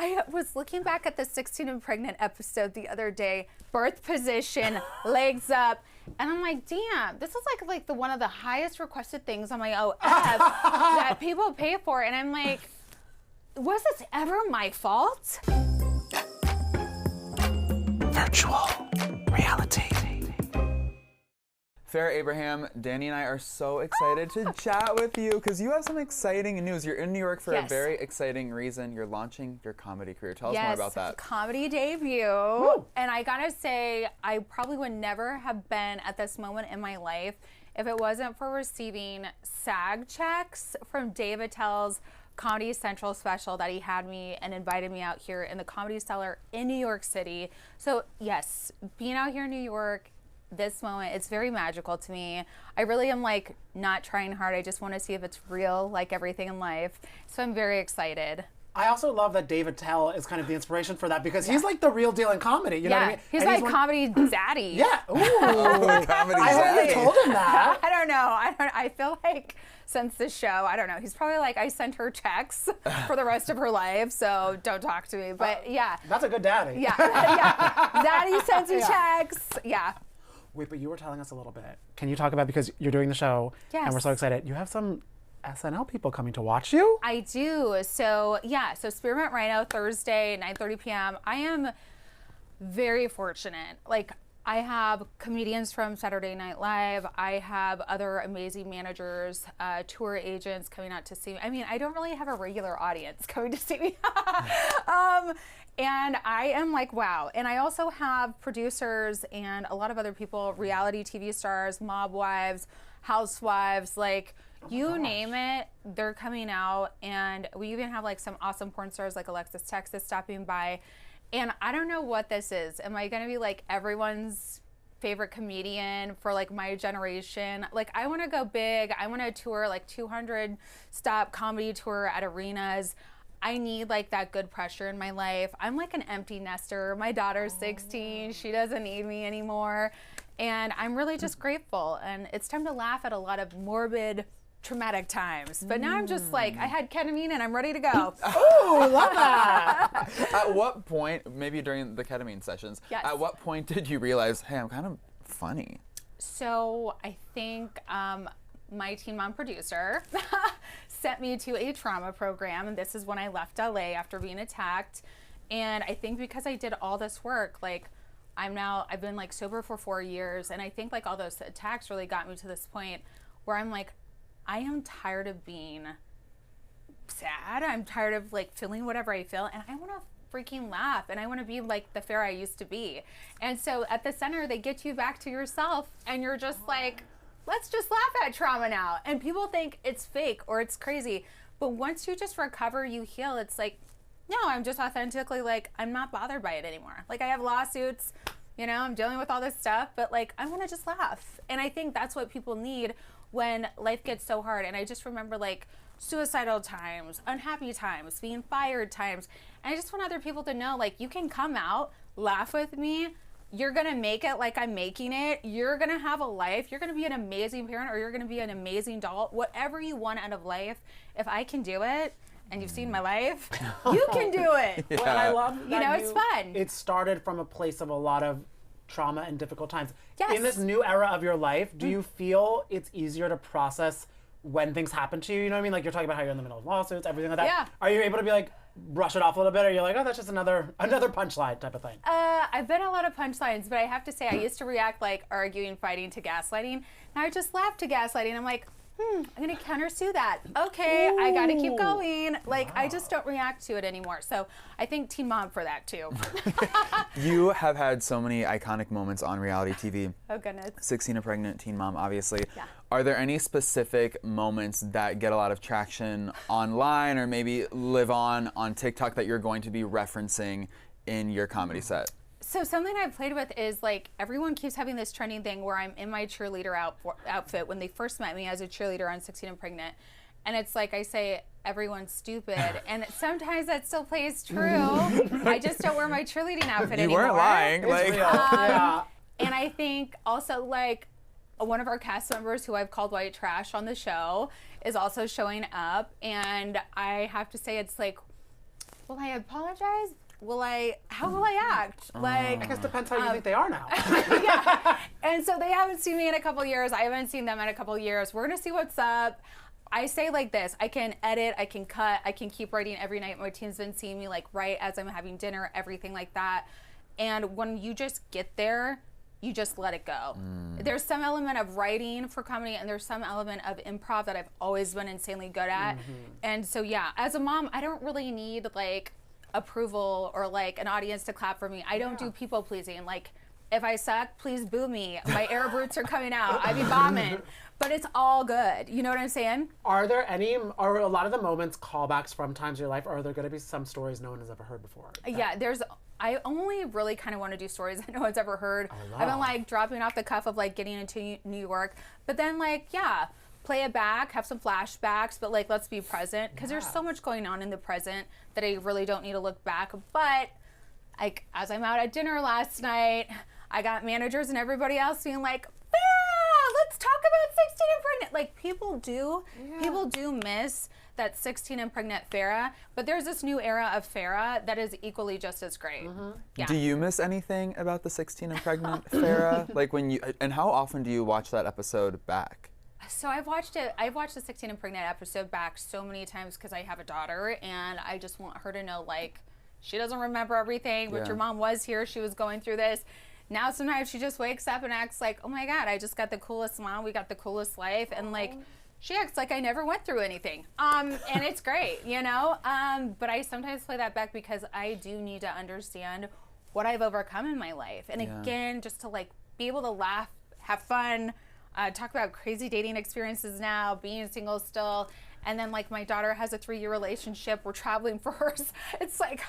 I was looking back at the 16 and Pregnant episode the other day, birth position, legs up, and I'm like, damn, this is like the one of the highest requested things on my OF that people pay for. And I'm like, was this ever my fault? Virtual reality. Farrah Abraham, Danny and I are so excited to chat with you because you have some exciting news. You're in New York for a very exciting reason. You're launching your comedy career. Tell us more about that. Comedy debut. Woo. And I gotta say, I probably would never have been at this moment in my life if it wasn't for receiving SAG checks from Dave Attell's Comedy Central special that he had me and invited me out here in the Comedy Cellar in New York City. So yes, being out here in New York, this moment, it's very magical to me. I really am like not trying hard. I just want to see if it's real, like everything in life. So I'm very excited. I also love that Dave Attell is kind of the inspiration for that because he's like the real deal in comedy. You know what I mean? He's like comedy daddy. Yeah. Ooh. Comedy I hope you told him that. I don't know. I feel like since the show, I don't know. He's probably like, I sent her checks for the rest of her life, so don't talk to me. But yeah. That's a good daddy. Yeah. Yeah. Daddy sends you checks. Yeah. Wait, but you were telling us a little bit. Can you talk about, because you're doing the show, and we're so excited, you have some SNL people coming to watch you? I do. So yeah, so Spearmint Rhino, Thursday, 9:30 p.m. I am very fortunate. Like, I have comedians from Saturday Night Live. I have other amazing managers, tour agents coming out to see me. I mean, I don't really have a regular audience coming to see me. And I am like, wow. And I also have producers and a lot of other people, reality TV stars, mob wives, housewives, like you name it, they're coming out. And we even have like some awesome porn stars like Alexis Texas stopping by. And I don't know what this is. Am I gonna be like everyone's favorite comedian for like my generation? Like, I wanna go big. I wanna tour like 200 stop comedy tour at arenas. I need like that good pressure in my life. I'm like an empty nester. My daughter's 16. She doesn't need me anymore. And I'm really just grateful. And it's time to laugh at a lot of morbid, traumatic times. But now I'm just like, I had ketamine and I'm ready to go. Oh, love that. At what point, maybe during the ketamine sessions, at what point did you realize, hey, I'm kind of funny? So I think my Teen Mom producer sent me to a trauma program, and this is when I left LA after being attacked. And I think because I did all this work, like I've been like sober for 4 years, and I think like all those attacks really got me to this point where I'm like, I am tired of being sad. I'm tired of like feeling whatever I feel, and I want to freaking laugh, and I want to be like the Farrah I used to be. And so at the center, they get you back to yourself, and you're just like, let's just laugh at trauma now. And people think it's fake or it's crazy. But once you just recover, you heal, it's like, no, I'm just authentically like, I'm not bothered by it anymore. Like, I have lawsuits, you know, I'm dealing with all this stuff, but like, I want to just laugh. And I think that's what people need when life gets so hard. And I just remember like suicidal times, unhappy times, being fired times. And I just want other people to know, like, you can come out, laugh with me. You're gonna make it like I'm making it. You're gonna have a life. You're gonna be an amazing parent, or you're gonna be an amazing adult. Whatever you want out of life, if I can do it, and you've seen my life, you can do it. Well, I love that it's fun. It started from a place of a lot of trauma and difficult times. Yes. In this new era of your life, do you feel it's easier to process when things happen to you? You know what I mean? Like, you're talking about how you're in the middle of lawsuits, everything like that. Yeah. Are you able to be like, brush it off a little bit, or you're like, oh, that's just another punchline type of thing? I've been a lot of punchlines, but I have to say, I used to react like arguing, fighting to gaslighting. Now I just laugh to gaslighting. I'm like, I'm gonna countersue that. Okay, I gotta keep going. Like, I just don't react to it anymore. So I think Teen Mom for that too. You have had so many iconic moments on reality TV. Oh goodness. 16 and Pregnant, Teen Mom, obviously. Yeah. Are there any specific moments that get a lot of traction online or maybe live on TikTok that you're going to be referencing in your comedy set? So something I've played with is like, everyone keeps having this trending thing where I'm in my cheerleader outfit when they first met me as a cheerleader on 16 and Pregnant. And it's like I say, everyone's stupid. And sometimes that still plays true. I just don't wear my cheerleading outfit anymore. You weren't lying. Like, And I think also like one of our cast members who I've called white trash on the show is also showing up. And I have to say, it's like, will I apologize? How will I act? Like, I guess depends how you think they are now. yeah. And so they haven't seen me in a couple years. I haven't seen them in a couple years. We're gonna see what's up. I say like this, I can edit, I can cut, I can keep writing every night. My team's been seeing me like write as I'm having dinner, everything like that. And when you just get there, you just let it go. There's some element of writing for comedy and there's some element of improv that I've always been insanely good at. And so yeah, as a mom, I don't really need like approval or like an audience to clap for me. I don't do people pleasing. Like if I suck, please boo me. My Arab roots are coming out. I be bombing. But it's all good. You know what I'm saying? Are a lot of the moments callbacks from times in your life, or are there going to be some stories no one has ever heard before? Yeah, I only really kind of want to do stories that no one's ever heard. I've been like dropping off the cuff of like getting into New York, but then like, yeah, play it back, have some flashbacks, but like, let's be present. Because there's so much going on in the present that I really don't need to look back. But like, as I'm out at dinner last night, I got managers and everybody else being like, Farrah, let's talk about 16 and pregnant. Like people do miss that 16 and pregnant Farrah, but there's this new era of Farrah that is equally just as great. Yeah. Do you miss anything about the 16 and pregnant Farrah? Like and how often do you watch that episode back? So I've watched the 16 and pregnant episode back so many times because I have a daughter and I just want her to know like she doesn't remember everything, but your mom was here, she was going through this. Now sometimes she just wakes up and acts like, oh my God, I just got the coolest mom, we got the coolest life, and like she acts like I never went through anything. And it's great, you know? But I sometimes play that back because I do need to understand what I've overcome in my life. And again, just to like be able to laugh, have fun, talk about crazy dating experiences now, being single still, and then like my daughter has a 3-year relationship, we're traveling for hers. It's like,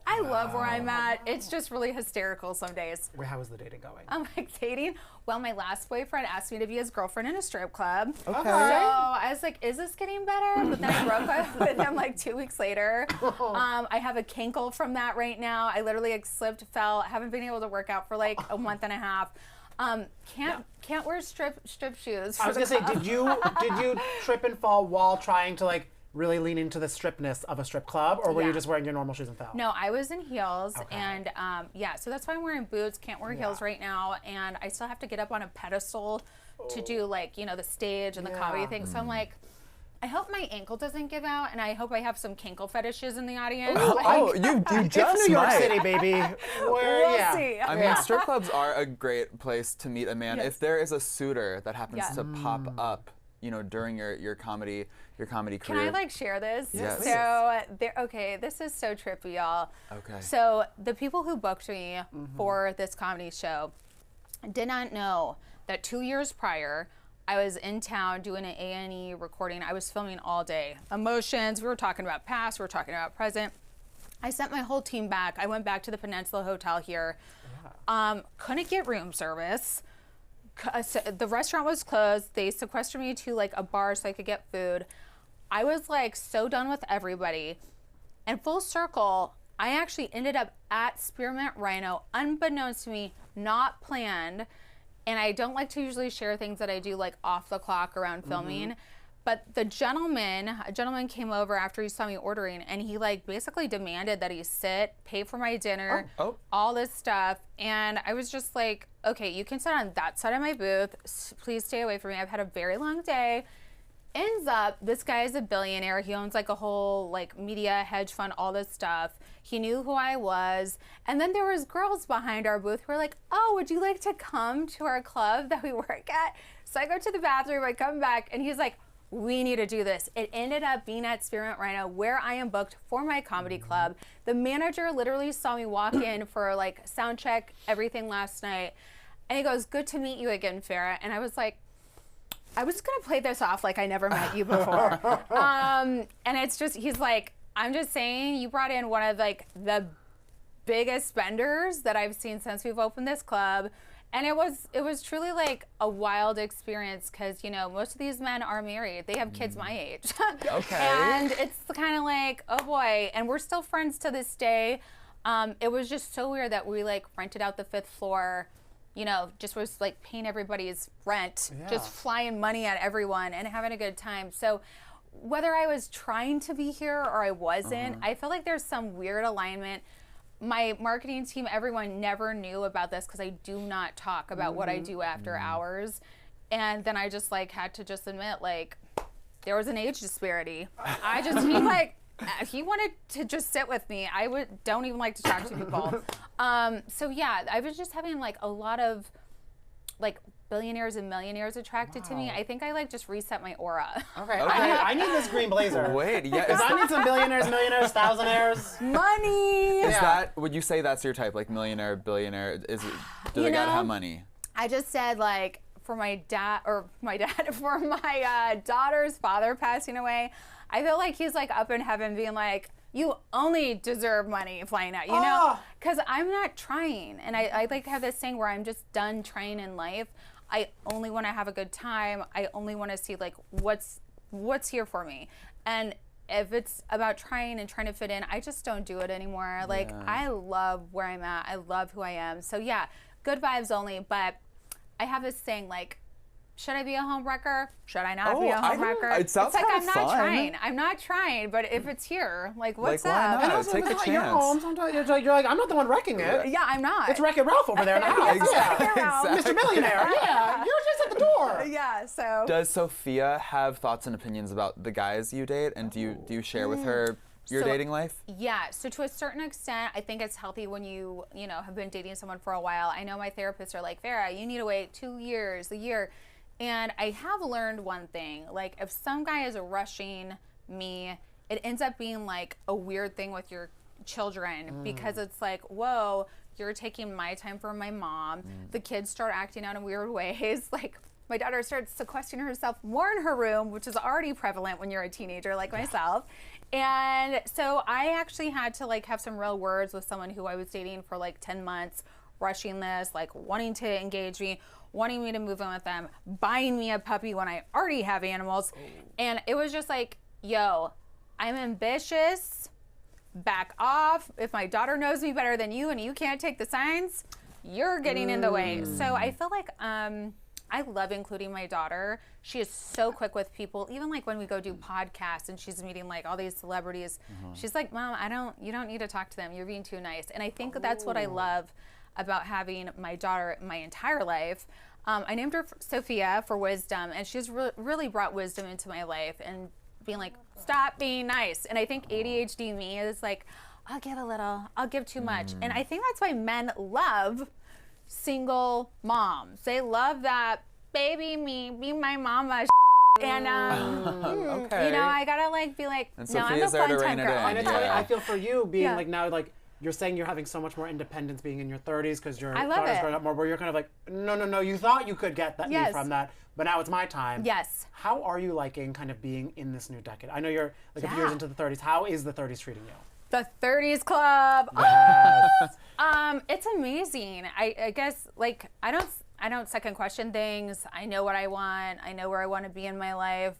I love where I'm at. It's just really hysterical some days. How is the dating going? I'm like, dating? Well, my last boyfriend asked me to be his girlfriend in a strip club. Okay. So I was like, is this getting better? But then I broke up with him like 2 weeks later. I have a kinkle from that right now. I literally like slipped, fell, haven't been able to work out for like a month and a half. Can't wear strip shoes. I was gonna say, did you trip and fall while trying to like really lean into the stripness of a strip club, or were you just wearing your normal shoes and fell? No, I was in heels, and so that's why I'm wearing boots. Can't wear heels right now, and I still have to get up on a pedestal to do like the stage and the comedy thing. So I'm like, I hope my ankle doesn't give out, and I hope I have some kinkle fetishes in the audience. You just It's New York might. City, baby. We'll see. I mean, strip clubs are a great place to meet a man. Yes. If there is a suitor that happens to pop up, during your comedy career. Can I like share this? Yes. So this is so trippy, y'all. Okay. So the people who booked me for this comedy show did not know that 2 years prior, I was in town doing an A&E recording. I was filming all day. Emotions, we were talking about past, we were talking about present. I sent my whole team back. I went back to the Peninsula Hotel here. Couldn't get room service. So the restaurant was closed. They sequestered me to like a bar so I could get food. I was like so done with everybody. And full circle, I actually ended up at Spearmint Rhino, unbeknownst to me, not planned. And I don't like to usually share things that I do like off the clock around filming. But a gentleman came over after he saw me ordering, and he like basically demanded that he sit, pay for my dinner, all this stuff. And I was just like, okay, you can sit on that side of my booth. Please stay away from me. I've had a very long day. Ends up, this guy is a billionaire. He owns like a whole like media hedge fund, all this stuff. He knew who I was. And then there was girls behind our booth who were like, oh, would you like to come to our club that we work at? So I go to the bathroom, I come back, and he's like, we need to do this. It ended up being at Spearmint Rhino, where I am booked for my comedy club. The manager literally saw me walk in for like sound check, everything last night. And he goes, good to meet you again, Farrah. And I was like, I was gonna play this off like I never met you before. And it's just, he's like, I'm just saying, you brought in one of like the biggest spenders that I've seen since we've opened this club. And it was truly like a wild experience because, most of these men are married. They have kids my age. Okay. And it's kind of like, oh boy. And we're still friends to this day. It was just so weird that we like rented out the 5th floor, just was like paying everybody's rent, just flying money at everyone and having a good time. So whether I was trying to be here or I wasn't, I feel like there's some weird alignment. My marketing team, everyone never knew about this because I do not talk about what I do after hours. And then I just like had to just admit, like, there was an age disparity. He wanted to just sit with me. Don't even like to talk to people. So yeah, I was just having like a lot of like billionaires and millionaires attracted to me. I think I like just reset my aura. Okay. I need this green blazer. Wait, yeah. Because I need some millionaires, thousandaires. Money. Is that, would you say that's your type, like millionaire, billionaire? Do they gotta have money? I just said like for my daughter's father passing away, I feel like he's like up in heaven being like, you only deserve money flying out, you know? Because I'm not trying. And I like to have this thing where I'm just done trying in life. I only want to have a good time. I only want to see like what's here for me. And if it's about trying and trying to fit in, I just don't do it anymore. Like I love where I'm at. I love who I am. So yeah, good vibes only. But I have this thing like, should I be a homewrecker? Should I not be a homewrecker? It sounds it's like kinda fun. I'm not trying, but if it's here, like what's Like, why up? not? And also, Take it's the not your chance. home. Sometimes you're like, I'm not the one wrecking it. Yeah, I'm not. It's Wreck-It Ralph over there now. Exactly. Mr. Millionaire. Yeah, you're just at the door. Yeah, so. Does Sophia have thoughts and opinions about the guys you date, and do you share with her your So- dating life? Yeah, so to a certain extent, I think it's healthy when you have been dating someone for a while. I know my therapists are like, Farrah, you need to wait 2 years, a year. And I have learned one thing, like if some guy is rushing me, it ends up being like a weird thing with your children because it's like, whoa, you're taking my time for my mom. The kids start acting out in weird ways. Like my daughter starts sequestering herself more in her room, which is already prevalent when you're a teenager like myself. And so I actually had to like have some real words with someone who I was dating for like 10 months, rushing this, like wanting to engage me, wanting me to move in with them, buying me a puppy when I already have animals. And it was just like, yo, I'm ambitious, back off. If my daughter knows me better than you and you can't take the signs, you're getting in the way. So I feel like I love including my daughter. She is so quick with people. Even like when we go do podcasts and she's meeting like all these celebrities, she's like, Mom, you don't need to talk to them. You're being too nice. And I think that's what I love about having my daughter my entire life. I named her Sophia for wisdom, and she's really brought wisdom into my life and being like, stop being nice. And I think ADHD me is like, I'll give a little, I'll give too much. And I think that's why men love single moms. They love that baby me, be my mama. And Okay. I gotta like be like, And no, I'm a Sophia's there to fun time rein it girl. in. And Yeah. I feel for you being Yeah. like now, like you're saying you're having so much more independence being in your 30s because your I love daughter's it. growing up more, where you're kind of like, no, you thought you could get that me Yes. from that, but now it's my time. Yes. How are you liking kind of being in this new decade? I know you're like a few Yeah. years into the 30s. How is the 30s treating you? The 30s Club. Yes. It's amazing. I guess like I don't second question things. I know what I want. I know where I want to be in my life.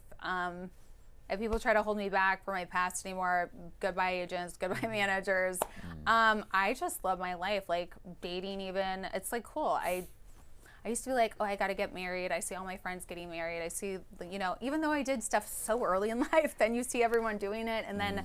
If people try to hold me back from my past anymore, goodbye agents, goodbye managers. I just love my life. Like dating even, it's like cool. I used to be like, oh, I got to get married. I see all my friends getting married. I see, even though I did stuff so early in life, then you see everyone doing it, and then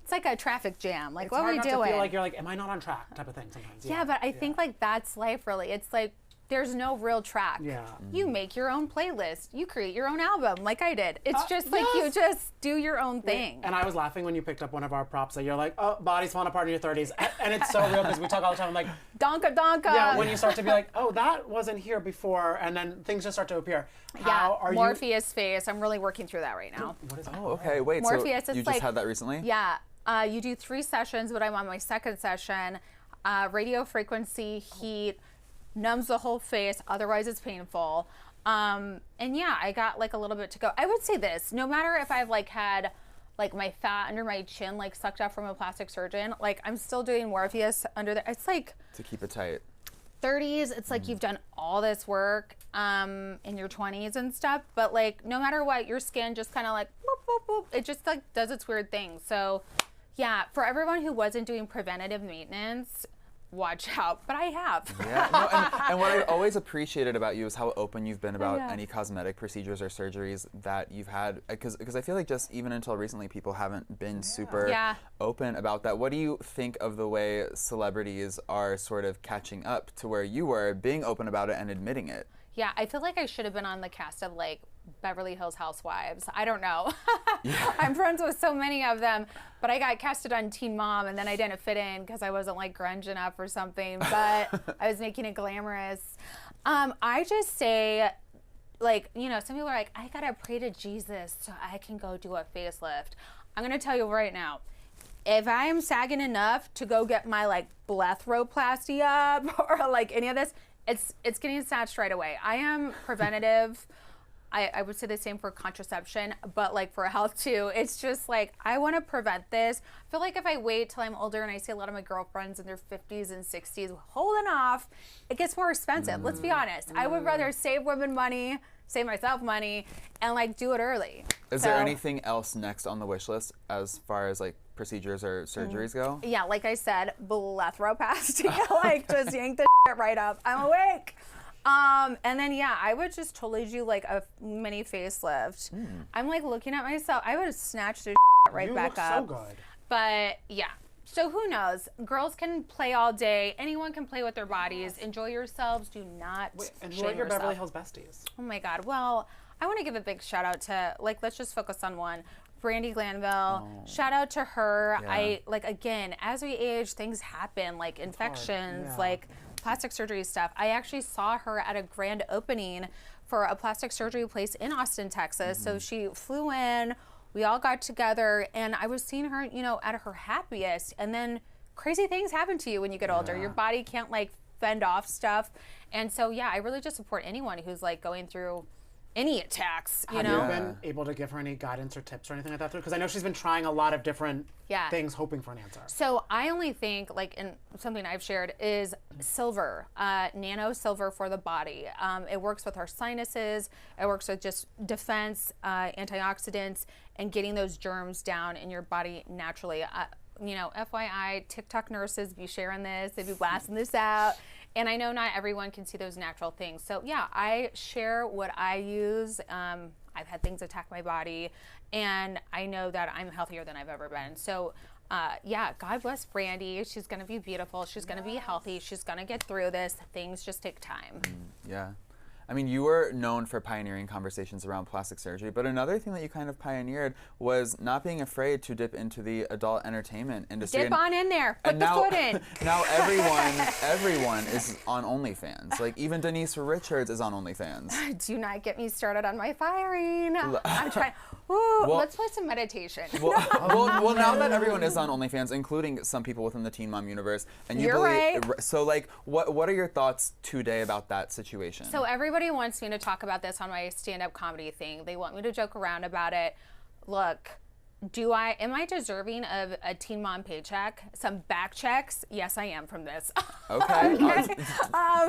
it's like a traffic jam. Like, It's what are hard we not doing? to feel like you're like, am I not on track type of thing sometimes. Yeah, but I think like that's life really. It's like there's no real track. Yeah. You make your own playlist. You create your own album like I did. It's just like you yes. just do your own thing. And I was laughing when you picked up one of our props that you're like, oh, body's falling apart in your 30s. And it's so real because we talk all the time. I'm like, Donka donka. yeah, when you start to be like, oh, that wasn't here before, and then things just start to appear. How are Morpheus face. I'm really working through that right now. you? What is that? Oh, okay. Wait, Morpheus, so it's you like- just had that recently? Yeah. You do 3 sessions, but I'm on my 2nd session. Radio frequency, heat, numbs the whole face, otherwise it's painful. And yeah, I got like a little bit to go. I would say this, no matter if I've like had like my fat under my chin like sucked out from a plastic surgeon, like I'm still doing Morpheus under there. It's like To keep it tight. 30s, it's like you've done all this work in your 20s and stuff, but like no matter what, your skin just kind of like boop, boop, boop. It just like does its weird thing. So yeah, for everyone who wasn't doing preventative maintenance, watch out, but I have. Yeah, no, and what I always appreciated about you is how open you've been about Yeah. any cosmetic procedures or surgeries that you've had. Because I feel like just even until recently, people haven't been super Yeah. open about that. What do you think of the way celebrities are sort of catching up to where you were, being open about it and admitting it? Yeah, I feel like I should have been on the cast of like Beverly Hills Housewives. I don't know. I'm friends with so many of them, but I got casted on Teen Mom and then I didn't fit in because I wasn't like grunge enough or something, but I was making it glamorous. I just say, like, you know, some people are like, I gotta pray to Jesus so I can go do a facelift. I'm gonna tell you right now, if I am sagging enough to go get my like blepharoplasty up or like any of this, it's getting snatched right away. I am preventative. I would say the same for contraception, but like for health too. It's just like, I want to prevent this. I feel like if I wait till I'm older, and I see a lot of my girlfriends in their 50s and 60s holding off, it gets more expensive. Let's be honest. I would rather save women money, save myself money, and like do it early. Is there anything else next on the wish list as far as like procedures or surgeries go? Yeah, like I said, blepharoplasty. Like just yank the shit right up. I'm awake. And then yeah, I would just totally do like a mini facelift. I'm like looking at myself. I would have snatched the shit right You back look up. so good. But yeah. So who knows? Girls can play all day. Anyone can play with their bodies. Enjoy yourselves. Do not And who shame are your yourself. Beverly Hills besties? Oh my God. Well, I want to give a big shout out to, like, let's just focus on one. Brandy Glanville. Shout out to her. Yeah. I, like, again, as we age, things happen, like infections, Yeah. like plastic surgery stuff. I actually saw her at a grand opening for a plastic surgery place in Austin, Texas. So she flew in. We all got together, and I was seeing her, you know, at her happiest. And then crazy things happen to you when you get older. Your body can't like fend off stuff. And so, yeah, I really just support anyone who's like going through any attacks, you Have know? you been able to give her any guidance or tips or anything like that? Because I know she's been trying a lot of different Yeah. things, hoping for an answer. So I only think, like, in something I've shared is silver, nano silver for the body. It works with our sinuses. It works with just defense, antioxidants, and getting those germs down in your body naturally. You know, FYI, TikTok nurses be sharing this. They be blasting this out. And I know not everyone can see those natural things. So yeah, I share what I use. I've had things attack my body, and I know that I'm healthier than I've ever been. So yeah, God bless Brandy. She's gonna be beautiful. She's gonna be healthy. She's gonna get through this. Things just take time. Yeah. I mean, you were known for pioneering conversations around plastic surgery, but another thing that you kind of pioneered was not being afraid to dip into the adult entertainment industry. Dip on in there. Put and the now, foot in. Now everyone is on OnlyFans. Like even Denise Richards is on OnlyFans. Do not get me started on my firing. I'm trying. Ooh, let's play some meditation. Well, now that everyone is on OnlyFans, including some people within the Teen Mom universe, and you You're believe, right. So like, what are your thoughts today about that situation? So everybody wants me to talk about this on my stand-up comedy thing. They want me to joke around about it. Look, am I deserving of a Teen Mom paycheck? Some back checks? Yes, I am from this. Okay.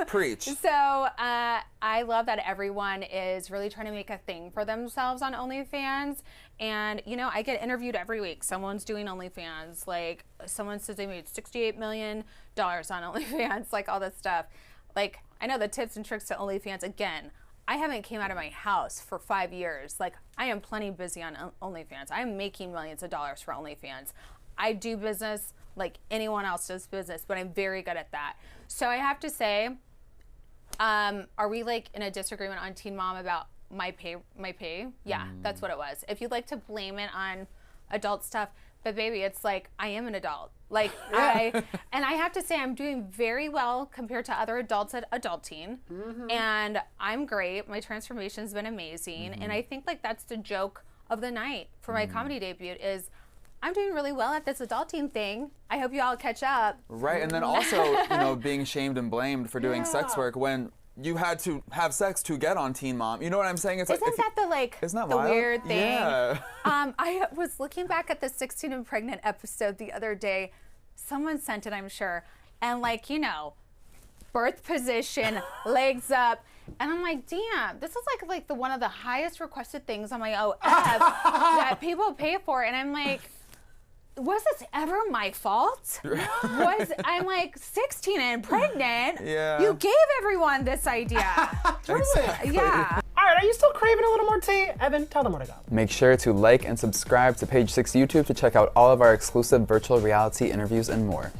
Preach. So I love that everyone is really trying to make a thing for themselves on OnlyFans. And, you know, I get interviewed every week. Someone's doing OnlyFans. Like, someone says they made $68 million on OnlyFans, like all this stuff. Like, I know the tips and tricks to OnlyFans. Again, I haven't came out of my house for 5 years. Like, I am plenty busy on OnlyFans. I'm making millions of dollars for OnlyFans. I do business like anyone else does business, but I'm very good at that. So I have to say, are we like in a disagreement on Teen Mom about my pay? Yeah, that's what it was. If you'd like to blame it on adult stuff, but baby, it's like, I am an adult. Like and I have to say I'm doing very well compared to other adults at adulting. And I'm great. My transformation's been amazing. And I think like that's the joke of the night for my comedy debut is I'm doing really well at this adulting thing. I hope you all catch up. Right, and then also, you know, being shamed and blamed for doing sex work when you had to have sex to get on Teen Mom. You know what I'm saying? It's Isn't like, that the like isn't that the wild? weird thing? Yeah. I was looking back at the 16 and Pregnant episode the other day. Someone sent it, I'm sure. And like, you know, birth position, legs up. And I'm like, damn, this is like the one of the highest requested things on my OF that people pay for. And I'm like, was this ever my fault? I'm like 16 and pregnant? Yeah. You gave everyone this idea. Exactly. Yeah. All right, are you still craving a little more tea? Evan, tell them where to go. Make sure to like and subscribe to Page 6 YouTube to check out all of our exclusive virtual reality interviews and more.